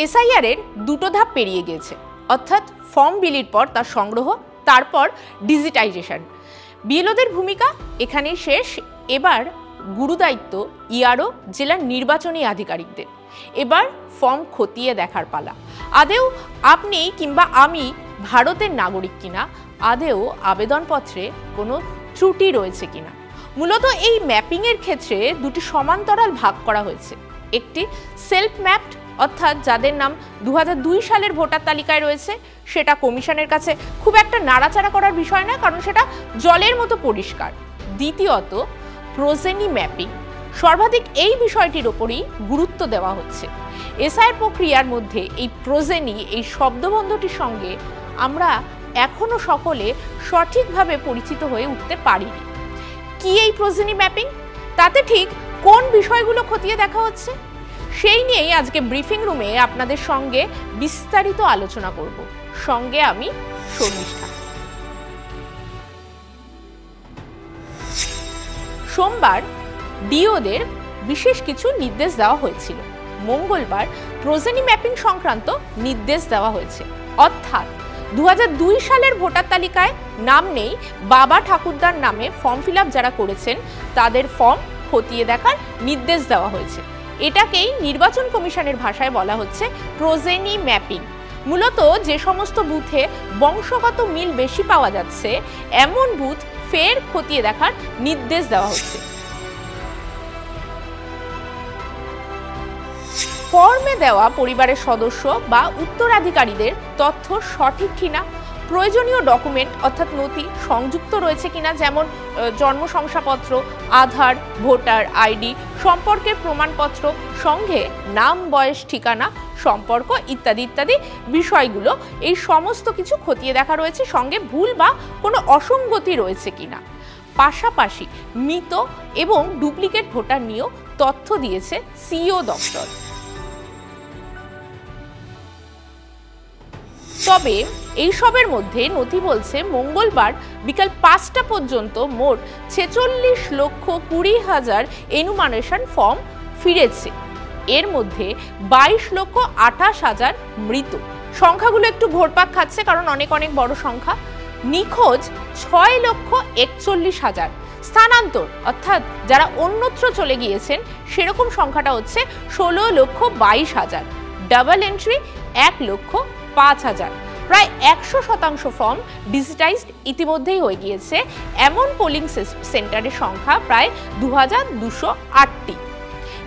SIR এর দুটো ধাপ পেরিয়ে গিয়েছে, অর্থাৎ ফর্ম বিলির পর তার সংগ্রহ, তারপর ডিজিটাইজেশন। বিএলওদের ভূমিকা এখানেই শেষ। এবার গুরুদায়িত্ব ইআরও জেলার নির্বাচনী আধিকারিকদের। এবার ফর্ম খতিয়ে দেখার পালা। আদেও আপনি কিংবা আমি ভারতের নাগরিক কিনা, আদেও আবেদনপত্রে কোনো ত্রুটি রয়েছে কিনা। মূলত এই ম্যাপিংয়ের ক্ষেত্রে দুটি সমান্তরাল ভাগ করা হয়েছে। একটি সেলফ ম্যাপড, অর্থাৎ যাদের নাম 2002 সালের ভোটার তালিকায় রয়েছে, সেটা কমিশনের কাছে খুব একটা নাড়াচাড়া করার বিষয় নয়, কারণ সেটা জলের মতো পরিষ্কার। দ্বিতীয়ত প্রোজেনি ম্যাপিং, সর্বাধিক এই বিষয়টির ওপরই গুরুত্ব দেওয়া হচ্ছে। এসআইআর প্রক্রিয়ার মধ্যে এই প্রোজেনি, এই শব্দবন্ধটির সঙ্গে আমরা এখনো সকলে সঠিকভাবে পরিচিত হয়ে উঠতে পারিনি। কি এই প্রোজেনি ম্যাপিং? তাতে ঠিক কোন বিষয়গুলো খতিয়ে দেখা হচ্ছে? সেই নিয়েই আজকে ব্রিফিং রুমে আপনাদের সঙ্গে বিস্তারিত আলোচনা করব। সঙ্গে আমি শর্মিষ্ঠা। সোমবার ডিওদের বিশেষ কিছু নির্দেশ দেওয়া হয়েছিল। মঙ্গলবার প্রোজেনি ম্যাপিং সংক্রান্ত নির্দেশ দেওয়া হয়েছে, অর্থাৎ 2002 সালের ভোটার তালিকায় নাম নেই, বাবা ঠাকুরদার নামে ফর্ম ফিল আপ যারা করেছেন তাদের ফর্ম খতিয়ে দেখার নির্দেশ দেওয়া হয়েছে। এটাকেই নির্বাচন কমিশনের ভাষায় বলা হচ্ছে প্রোজেনি ম্যাপিং। মূলত যে সমস্ত বুথে বংশগত মিল বেশি পাওয়া যাচ্ছে, এমন বুথ ফের খতিয়ে দেখার নির্দেশ দেওয়া হচ্ছে। ফর্মে দেওয়া পরিবারের সদস্য বা উত্তরাধিকারীদের তথ্য সঠিক কিনা, প্রয়োজনীয় ডকুমেন্ট অর্থাৎ নথি সংযুক্ত রয়েছে কিনা, যেমন জন্ম শংসাপত্র, আধার, ভোটার আইডি, সম্পর্কের প্রমাণপত্র, সঙ্গে নাম, বয়স, ঠিকানা, সম্পর্ক ইত্যাদি ইত্যাদি বিষয়গুলো, এই সমস্ত কিছু খতিয়ে দেখা রয়েছে। সঙ্গে ভুল বা কোনো অসঙ্গতি রয়েছে কিনা। পাশাপাশি মৃত এবং ডুপ্লিকেট ভোটার নিয়েও তথ্য দিয়েছে সিইও দপ্তর। তবে এইসবের মধ্যে নথি বলছে মঙ্গলবার বিকাল 5টা পর্যন্ত মোট 46,20,000 এনুমারেশন ফর্ম ফিরেছে। এর মধ্যে 22,28,000 মৃত। সংখ্যাগুলো একটু ঘোরপাক খাচ্ছে, কারণ অনেক অনেক বড় সংখ্যা। নিখোঁজ 6,41,000। স্থানান্তর অর্থাৎ যারা অন্যত্র চলে গিয়েছেন সেরকম সংখ্যাটা হচ্ছে 16,22,000। Double entry 1,05,000। প্রায় 100% ফর্ম ডিজিটাইজড ইতিমধ্যেই হয়ে গিয়েছে। এমন পোলিং সেন্টারের সংখ্যা প্রায় 2,208টি।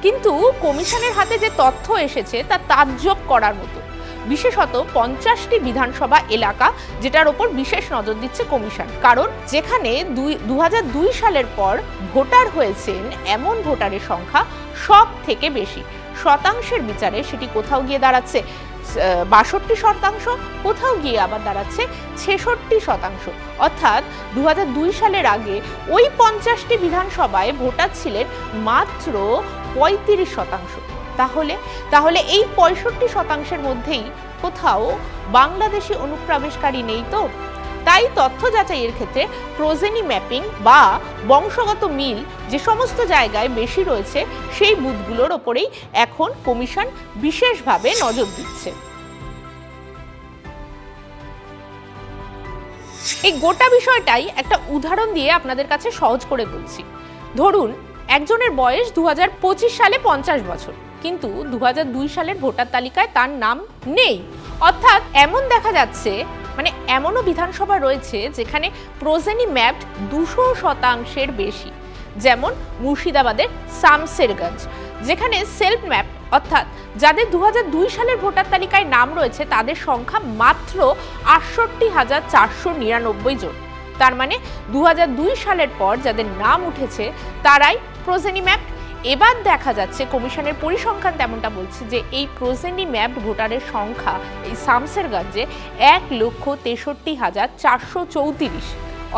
কিন্তু কমিশনের হাতে যে তথ্য এসেছে তা তাজ্জব করার মতো। বিশেষত 50টি বিধানসভা এলাকা, যেটার ওপর বিশেষ নজর দিচ্ছে কমিশন। কারণ যেখানে 2002 সালের পর ভোটার হয়েছেন এমন ভোটারের সংখ্যা সব থেকে বেশি। শতাংশের বিচারে সেটি কোথাও গিয়ে দাঁড়াচ্ছে 62%, কোথাও গিয়ে আবার দাঁড়াচ্ছে 66%। অর্থাৎ 2002 সালের আগে ওই 50টি বিধানসভায় ভোটার ছিলেন মাত্র 35%। তাহলে এই 65%-এর মধ্যেই কোথাও বাংলাদেশি অনুপ্রবেশকারী নেই তো? তাই তথ্য যাচাইয়ের ক্ষেত্রে প্রোজেনি ম্যাপিং বা বংশগত মিল যে সমস্ত জায়গায় বেশি রয়েছে সেই বুথগুলোর ওপরেই এখন কমিশন বিশেষভাবে নজর দিচ্ছে। এই গোটা বিষয়টাই একটা উদাহরণ দিয়ে আপনাদের কাছে সহজ করে বলছি। ধরুন একজনের বয়স 2025 সালে 50 বছর, কিন্তু 2002 সালের ভোটার তালিকায় তার নাম নেই। অর্থাৎ এমন দেখা যাচ্ছে, মানে এমনও বিধানসভা রয়েছে যেখানে প্রোজেনি ম্যাপড 200%-এর বেশি, যেমন মুর্শিদাবাদের শামসেরগঞ্জ, যেখানে সেলফ ম্যাপ অর্থাৎ যাদের 2002 সালের ভোটার তালিকায় নাম রয়েছে তাদের সংখ্যা মাত্র 68,499 জন। তার মানে 2002 সালের পর যাদের নাম উঠেছে তারাই প্রোজেনি ম্যাপ। এবার দেখা যাচ্ছে কমিশনের পরিসংখ্যান তেমনটা বলছে যে এই প্রোজেনি ম্যাপড ভোটারের সংখ্যা এই শামসেরগঞ্জে 1,63,434।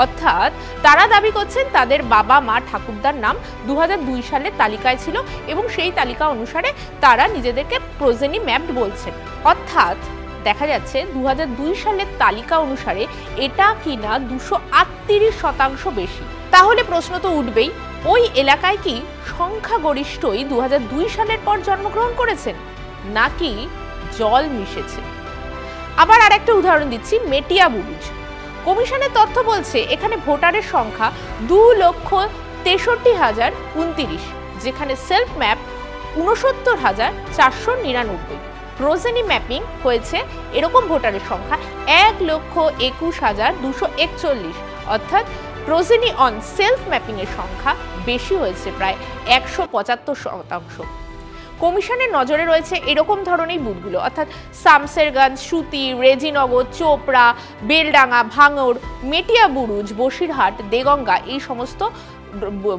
অর্থাৎ তারা দাবি করছেন তাদের বাবা মা ঠাকুরদার নাম 2002 সালের তালিকায় ছিল এবং সেই তালিকা অনুসারে তারা নিজেদেরকে প্রোজেনি ম্যাপড বলছেন। অর্থাৎ দেখা যাচ্ছে 2002 সালের তালিকা অনুসারে এটা কিনা 238% বেশি। তাহলে প্রশ্ন তো উঠবেই, ওই এলাকায় কি সংখ্যাগরিষ্ঠই 2002 সালের পর জন্মগ্রহণ করেছেন, নাকি জল মিশেছে। আবার আরেকটা উদাহরণ দিচ্ছি, মেটিয়া বুরুজ। কমিশনের তথ্য বলছে এখানে ভোটারের সংখ্যা 2,63,029, যেখানে সেলফ ম্যাপ 69,499। প্রোজেনি ম্যাপিং হয়েছে এরকম ভোটারের সংখ্যা 1,21,241, অর্থাৎ প্রোজেনি অন সেলফ ম্যাপিং এর সংখ্যা বেশি হয়েছে প্রায় 175%। কমিশনের নজরে রয়েছে এরকম ধরনের বুথগুলো, অর্থাৎ শামসেরগঞ্জ, সুতি, রেজিনগর, চোপড়া, বেলডাঙ্গা, ভাঙড়, মেটিয়া বুরুজ, বসিরহাট, দেগঙ্গা, এই সমস্ত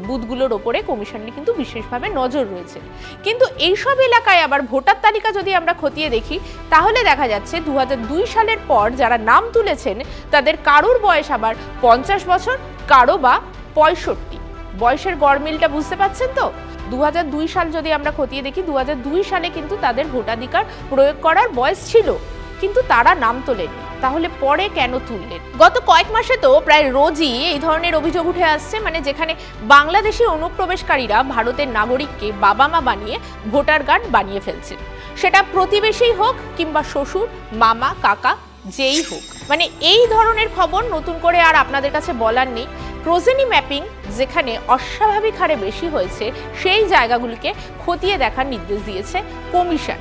বুথগুলোর ওপরে কমিশনের কিন্তু বিশেষভাবে নজর রয়েছে। কিন্তু এইসব এলাকায় আবার ভোটার তালিকা যদি আমরা খতিয়ে দেখি, তাহলে দেখা যাচ্ছে 2002 সালের পর যারা নাম তুলেছেন তাদের কারোর বয়স আবার 50 বছর, কারো বা 65। বয়সের গড়মিলটা বুঝতে পাচ্ছেন তো? 2002 সাল যদি আমরা খতিয়ে দেখি, 2002 সালে কিন্তু তাদের ভোটাধিকার প্রয়োগ করার বয়স ছিল, কিন্তু তারা নাম তোলেনি। তাহলে পরে কেন তুললেন? গত কয়েক মাসে তো প্রায় রোজই এই ধরনের অভিযোগ উঠে আসছে, মানে যেখানে বাংলাদেশি অনুপ্রবেশকারীরা ভারতের নাগরিককে বাবা মা বানিয়ে ভোটার কার্ড বানিয়ে ফেলছে। সেটা প্রতিবেশী হোক কিংবা শ্বশুর, মামা, কাকা, যেই হোক। মানে এই ধরনের খবর নতুন করে আর আপনাদের কাছে বলার নেই। প্রোজেনি ম্যাপিং যেখানে অস্বাভাবিক হারে বেশি হয়েছে, সেই জায়গাগুলিকে খতিয়ে দেখার নির্দেশ দিয়েছে কমিশন।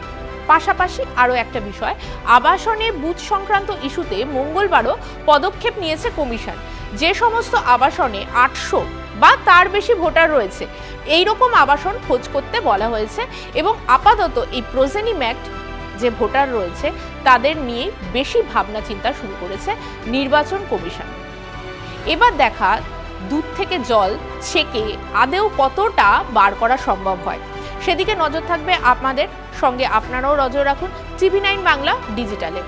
পাশাপাশি আরও একটা বিষয়, আবাসনে বুথ সংক্রান্ত ইস্যুতে মঙ্গলবারও পদক্ষেপ নিয়েছে কমিশন। যে সমস্ত আবাসনে 800 বা তার বেশি ভোটার রয়েছে, এই রকম আবাসন খোঁজ করতে বলা হয়েছে এবং আপাতত এই প্রোজেনি ম্যাপড যে ভোটার রয়েছে তাদের নিয়ে বেশি ভাবনা চিন্তা শুরু করেছে নির্বাচন কমিশন। এবার দেখা দুধ থেকে জল ছেঁকে আদেও কতটা বার করা সম্ভব হয়, সেদিকে নজর থাকবে আপনাদের। সঙ্গে আপনারাও নজর রাখুন TV9 বাংলা ডিজিটালে।